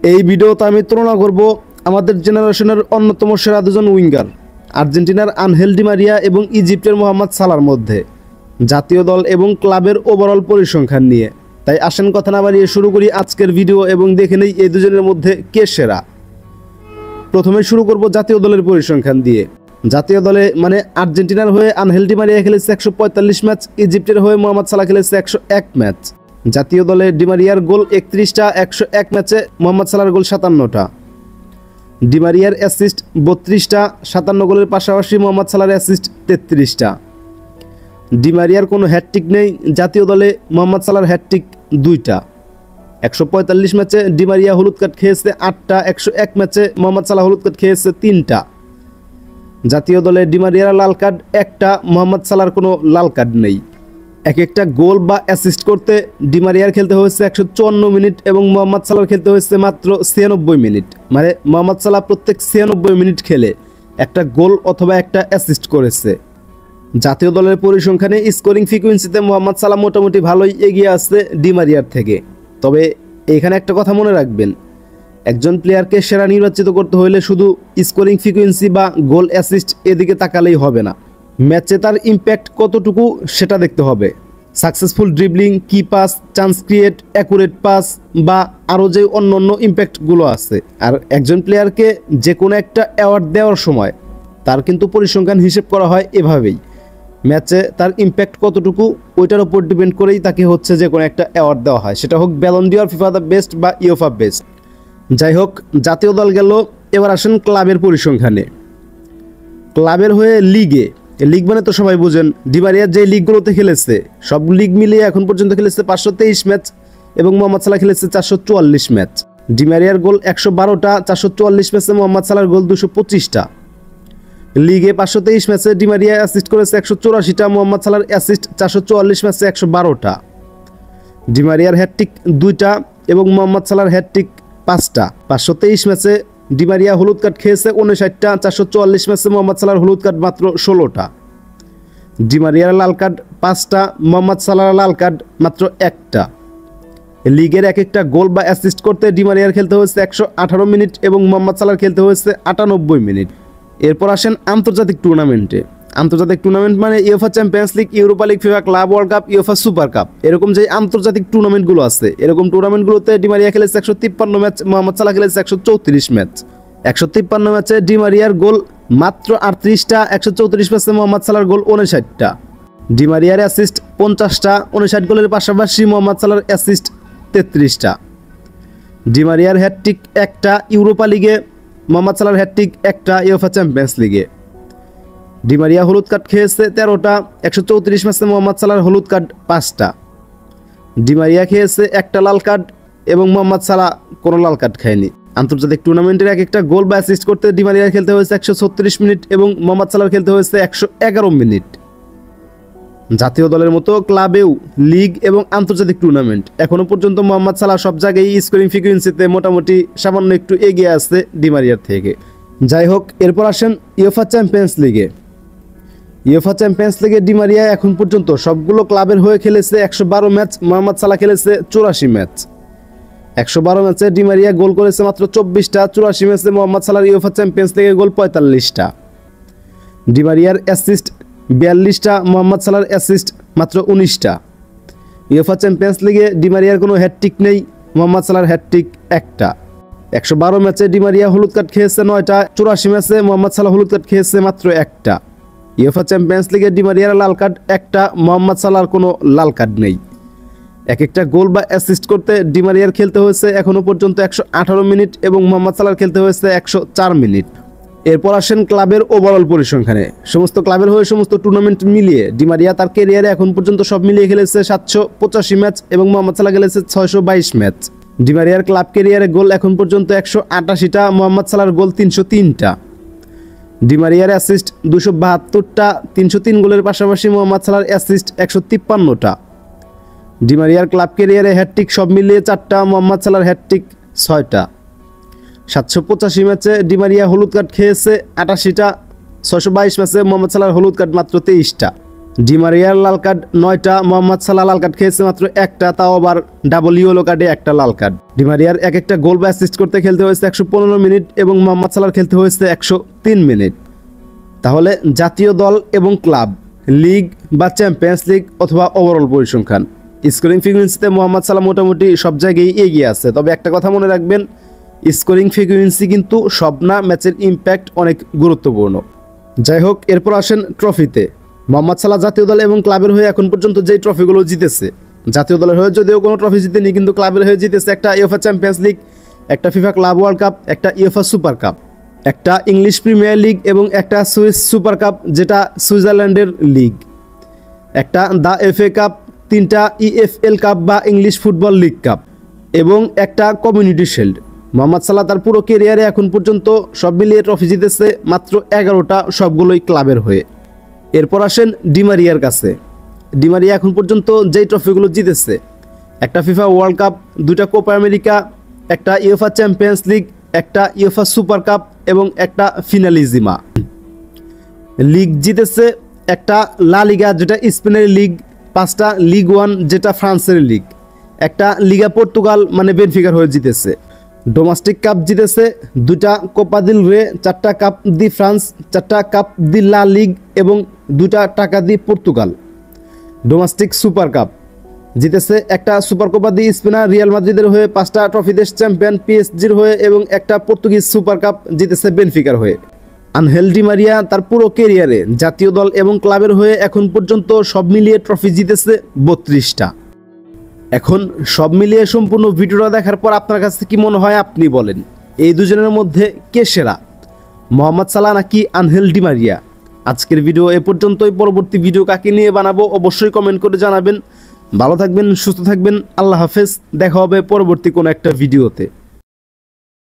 এই ভিডিওতে আমি তুলনা করব আমাদের জেনারেশনের অন্যতম সেরা দুজন উইঙ্গার আর্জেন্টিনার আনহেল ডি মারিয়া এবং ইজিপ্টের মোহাম্মদ সালার মধ্যে জাতীয় দল এবং ক্লাবের ওভারঅল পরিসংখ্যান নিয়ে। তাই আসেন কথা না বাড়িয়ে শুরু করি আজকের ভিডিও এবং দেখে নেই এই দুজনের মধ্যে কে সেরা। প্রথমে শুরু করব জাতীয় দলের পরিসংখ্যান দিয়ে। জাতীয় দলে মানে আর্জেন্টিনার হয়ে আনহেল ডি মারিয়া খেলেছে 145 ম্যাচ, ইজিপ্টের হয়ে মোহাম্মদ সালাহ খেলেছে 101 ম্যাচ। জাতীয় দলে ডি মারিয়ার গোল 31টা, 101 ম্যাচে মোহাম্মদ সালাহর গোল 57টা। ডি মারিয়ার অ্যাসিস্ট 32টা, 57 গোলের পাশাপাশি মোহাম্মদ সালাহর অ্যাসিস্ট 33টা। ডি মারিয়ার কোনো হ্যাটট্রিক নেই, জাতীয় দলে মোহাম্মদ সালাহর হ্যাটট্রিক 2টা। 145 ম্যাচে ডি মারিয়া হলুদ কার্ড খেয়েছে 8টা, 101 ম্যাচে মোহাম্মদ সালাহ হলুদ কার্ড খেয়েছে 3টা। জাতীয় দলে ডি মারিয়ার লাল কার্ড 1টা, মোহাম্মদ সালাহর কোনো লাল কার্ড নেই। এক একটা গোল বা অ্যাসিস্ট করতে ডি মারিয়ার খেলতে হয়েছে 154 মিনিট এবং মোহাম্মদ সালাহর খেলতে হয়েছে মাত্র 96 মিনিট। মানে মোহাম্মদ সালাহ প্রত্যেক 96 মিনিট খেলে একটা গোল অথবা একটা অ্যাসিস্ট করেছে। জাতীয় দলের পরিসংখ্যানে স্কোরিং ফ্রিকোয়েন্সিতে মোহাম্মদ সালাহ মোটামুটি ভালোই এগিয়ে আসছে ডি মারিয়ার থেকে। তবে এখানে একটা কথা মনে রাখবেন, একজন প্লেয়ারকে সেরা নির্বাচিত করতে হলে শুধু স্কোরিং ফ্রিকোয়েন্সি বা গোল অ্যাসিস্ট এদিকে তাকালেই হবে না, ম্যাচে তার ইম্প্যাক্ট কতটুকু সেটা দেখতে হবে। সাকসেসফুল ড্রিবলিং, কি pass, chance create, accurate pass বা আরও যে অন্য অন্য ইম্প্যাক্টগুলো আছে। আর একজন প্লেয়ারকে যে কোনো একটা অ্যাওয়ার্ড দেওয়ার সময় তার কিন্তু পরিসংখ্যান হিসেব করা হয় এভাবেই, ম্যাচে তার ইম্প্যাক্ট কতটুকু ওইটার উপর ডিপেন্ড করেই তাকে হচ্ছে যে কোনো একটা অ্যাওয়ার্ড দেওয়া হয়, সেটা হোক Ballon D or, FIFA the best বা ইউফা বেস্ট। যাই হোক, জাতীয় দল গেল, এবার আসেন ক্লাবের পরিসংখ্যানে। ক্লাবের হয়ে লিগ মানে তো সবাই বুঝেন, ডি মারিয়া যে লিগগুলোতে খেলেছে সব লিগ মিলিয়ে এখন পর্যন্ত খেলেছে 523 ম্যাচ এবং মোহাম্মদ সালাহ খেলেছে 444 ম্যাচ। ডি মারিয়ার গোল 112টা, 444 ম্যাচে মোহাম্মদ সালাহর গোল 225টা। লিগে 523 ম্যাচে ডি মারিয়া অ্যাসিস্ট করেছে 184টা, মোহাম্মদ সালাহর অ্যাসিস্ট 444 ম্যাচে 112টা। ডি মারিয়ার হ্যাটট্রিক 2টা এবং মোহাম্মদ সালাহর হ্যাটট্রিক 5টা। 523 ম্যাচে ডি মারিয়া হলুদ কার্ড খেয়েছে 59টা, 444 ম্যাচে মোহাম্মদ সালাহর হলুদ কার্ড মাত্র 16টা। ডি মারিয়ার লাল কার্ড 5টা, মোহাম্মদ সালাহর লাল কার্ড মাত্র 1টা। লিগের এক একটা গোল বা অ্যাসিস্ট করতে ডি মারিয়ার খেলতে হয়েছে 118 মিনিট এবং মোহাম্মদ সালাহর খেলতে হয়েছে 98 মিনিট। এরপর আসেন আন্তর্জাতিক টুর্নামেন্টে। আন্তর্জাতিক টুর্নামেন্ট মানে UEFA champions league, Europa league, FIFA club world cup, UEFA super cup, এরকম যে আন্তর্জাতিক টুর্নামেন্টগুলো আছে, এরকম টুর্নামেন্টগুলোতে ডি মারিয়া খেলেছে 153 ম্যাচ, মোহাম্মদ সালাহ খেলেছে 134 ম্যাচ। 153 ম্যাচে ডি মারিয়ার গোল মাত্র 38টা, 134 ম্যাচে মোহাম্মদ সালাহর গোল 59টা। ডি মারিয়ার অ্যাসিস্ট 50টা, 59 গোলের পাশাপাশি মোহাম্মদ সালাহর অ্যাসিস্ট 33টা। ডি মারিয়ার হ্যাটট্রিক 1টা ইউরোপা লিগে, মোহাম্মদ সালাহর হ্যাটট্রিক 1টা ইউএফা চ্যাম্পিয়ন্স লিগে। ডি মারিয়া হলুদ কার্ড খেয়েছে 13টা, 134 ম্যাচে মোহাম্মদ সালাহর হলুদ কার্ড 5টা। ডি মারিয়া খেয়েছে 1টা লাল কার্ড এবং মোহাম্মদ সালাহ কোনো লাল কার্ড খায়নি। আন্তর্জাতিক টুর্নামেন্টের এক একটা গোল বা অ্যাসিস্ট করতে ডি মারিয়ার খেলতে হয়েছে 136 মিনিট এবং মোহাম্মদ সালাহর খেলতে হয়েছে 111 মিনিট। জাতীয় দলের মতো ক্লাবেও লিগ এবং আন্তর্জাতিক টুর্নামেন্ট এখনো পর্যন্ত মোহাম্মদ সালাহ সব জায়গায় স্কোরিং ফ্রিকোয়েন্সিতে মোটামুটি সামান্য একটু এগিয়ে আসছে ডি মারিয়ার থেকে। যাই হোক, এরপর আসেন ইউএফা চ্যাম্পিয়ন্স লিগে। ইউএফা চ্যাম্পিয়ন্স লিগে ডি মারিয়া এখন পর্যন্ত সবগুলো ক্লাবের হয়ে খেলেছে 112 ম্যাচ, মোহাম্মদ সালাহ খেলেছে 84 ম্যাচ। 112 ম্যাচে ডি মারিয়া গোল করেছে মাত্র 24টা, 84 ম্যাচে মোহাম্মদ সালাহর ইউএফা চ্যাম্পিয়ন্স লিগে গোল 45টা। ডি মারিয়ার অ্যাসিস্ট 42টা, মোহাম্মদ সালাহর অ্যাসিস্ট মাত্র 19টা। ইউএফা চ্যাম্পিয়ন্স লিগে ডি মারিয়ার কোনো হ্যাটট্রিক নেই, মোহাম্মদ সালাহর হ্যাটট্রিক 1টা। 112 ম্যাচে ডি মারিয়া হলুদ কার্ড খেয়েছে 9টা, 84 ম্যাচে মোহাম্মদ সালাহ হলুদ কার্ড খেয়েছে মাত্র 1টা। ইউএফা চ্যাম্পিয়ন্স লিগে ডি মারিয়ার লাল কার্ড 1টা, মোহাম্মদ সালাহর কোনো লাল কার্ড নেই। এক একটা গোল বা অ্যাসিস্ট করতে ডি মারিয়ার খেলতে হয়েছে এখনো পর্যন্ত 118 মিনিট এবং মোহাম্মদ সালাহর খেলতে হয়েছে 104 মিনিট। এরপর আসেন ক্লাবের ওভারঅল পরিসংখ্যানে। সমস্ত ক্লাবের হয়ে সমস্ত টুর্নামেন্ট মিলিয়ে ডি মারিয়া তার ক্যারিয়ারে এখন পর্যন্ত সব মিলিয়ে খেলেছে 785 ম্যাচ এবং মোহাম্মদ সালাহ খেলেছে 622 ম্যাচ। ডি মারিয়ার ক্লাব ক্যারিয়ারে গোল এখন পর্যন্ত 188টা, মোহাম্মদ সালাহর গোল 303টা। ডি মারিয়ার অ্যাসিস্ট 272টা, 303 গোলের পাশাপাশি মোহাম্মদ সালাহর অ্যাসিস্ট 153টা। ডি মারিয়ার ক্লাব ক্যারিয়ারে হ্যাটট্রিক সব মিলিয়ে 4টা, মোহাম্মদ সালাহর হ্যাটট্রিক 6টা। 785 ম্যাচে ডি মারিয়া হলুদ কার্ড খেয়েছে 88টা, 622 ম্যাচে মোহাম্মদ সালাহর হলুদ কার্ড মাত্র 23টা। ডিমারিয়ার লাল কার্ড 9টা, মোহাম্মদ সালাহ লাল কার্ড খেয়েছে মাত্র একটা, তাও আবার ডাবল ইয়েলো কার্ডে একটা লাল কার্ড। ডিমারিয়ার এক একটা গোল বা অ্যাসিস্ট করতে খেলতে হয়েছে 115 মিনিট এবং মোহাম্মদ সালাহর খেলতে হয়েছে 103 মিনিট। তাহলে জাতীয় দল এবং ক্লাব, লিগ বা চ্যাম্পিয়ন্স লিগ অথবা ওভারঅল পরিসংখ্যান, স্কোরিং ফ্রিকুয়েন্সিতে মোহাম্মদ সালাহ মোটামুটি সব জায়গায় এগিয়ে আছে। তবে একটা কথা মনে রাখবেন, স্কোরিং ফ্রিকুয়েন্সি কিন্তু সব না, ম্যাচের ইম্প্যাক্ট অনেক গুরুত্বপূর্ণ। যাই হোক, এরপর আসেন ট্রফিতে। মোহাম্মদ সালাহ জাতীয় দল এবং ক্লাবের হয়ে এখন পর্যন্ত যেই ট্রফিগুলো জিতেছে, জাতীয় দলের হয়ে যদিও কোনো ট্রফি জিতেনি, কিন্তু ক্লাবের হয়ে জিতেছে একটা ইউএফএ চ্যাম্পিয়ন্স লিগ, একটা ফিফা ক্লাব ওয়ার্ল্ড কাপ, একটা ইউএফএ সুপার কাপ, একটা ইংলিশ প্রিমিয়ার লিগ এবং একটা সুইস সুপার কাপ যেটা সুইজারল্যান্ডের লিগ, একটা দ্য এফএ কাপ, 3টা ইএফএল কাপ বা ইংলিশ ফুটবল লিগ কাপ এবং একটা কমিউনিটি শিল্ড। মোহাম্মদ সালাহ তার পুরো কেরিয়ারে এখন পর্যন্ত সব মিলিয়ে ট্রফি জিতেছে মাত্র 11টা, সবগুলোই ক্লাবের হয়ে। এরপর আসেন ডিমারিয়ার কাছে। ডিমারিয়া এখন পর্যন্ত যেই ট্রফিগুলো জিতেছে, একটা ফিফা ওয়ার্ল্ড কাপ, 2টা কোপা আমেরিকা, একটা ইউএফএ চ্যাম্পিয়ন্স লিগ, একটা ইউএফএ সুপার কাপ এবং একটা ফিনালিজিমা। লিগ জিতেছে একটা লা লিগা যেটা স্পেনের লিগ, 5টা লিগ 1 যেটা ফ্রান্সের লিগ, একটা লিগা পর্তুগাল মানে বেনফিকার হয়ে জিতেছে। ডোমেস্টিক কাপ জিতেছে 2টা কোপা দিল রে, 4টা কাপ দি ফ্রান্স, 4টা কাপ দি লা লিগ এবং 2টা টাকা দি পর্তুগাল। ডোমেস্টিক সুপার কাপ জিতেছে একটা সুপার কোপা দি স্পেনার রিয়াল মাদ্রিদের হয়ে, 5টা ট্রফি দেশ চ্যাম্পিয়ন পিএসজির হয়ে এবং একটা পর্তুগিজ সুপার কাপ জিতেছে বেনফিকার হয়ে। আনহেল ডি মারিয়া তার পুরো কেরিয়ারে জাতীয় দল এবং ক্লাবের হয়ে এখন পর্যন্ত সব মিলিয়ে ট্রফি জিতেছে 32টা। এখন সব মিলিয়ে সম্পূর্ণ ভিডিওটা দেখার পর আপনার কাছে কি মনে হয় আপনি বলেন, এই দুজনের মধ্যে কে সেরা, মোহাম্মদ সালাহ নাকি আনহেল ডি মারিয়া? আজকের ভিডিও এ পর্যন্তই। পরবর্তী ভিডিও কাকে নিয়ে বানাবো অবশ্যই কমেন্ট করে জানাবেন। ভালো থাকবেন, সুস্থ থাকবেন, আল্লাহ হাফেজ। দেখা হবে পরবর্তী কোনো একটা ভিডিওতে।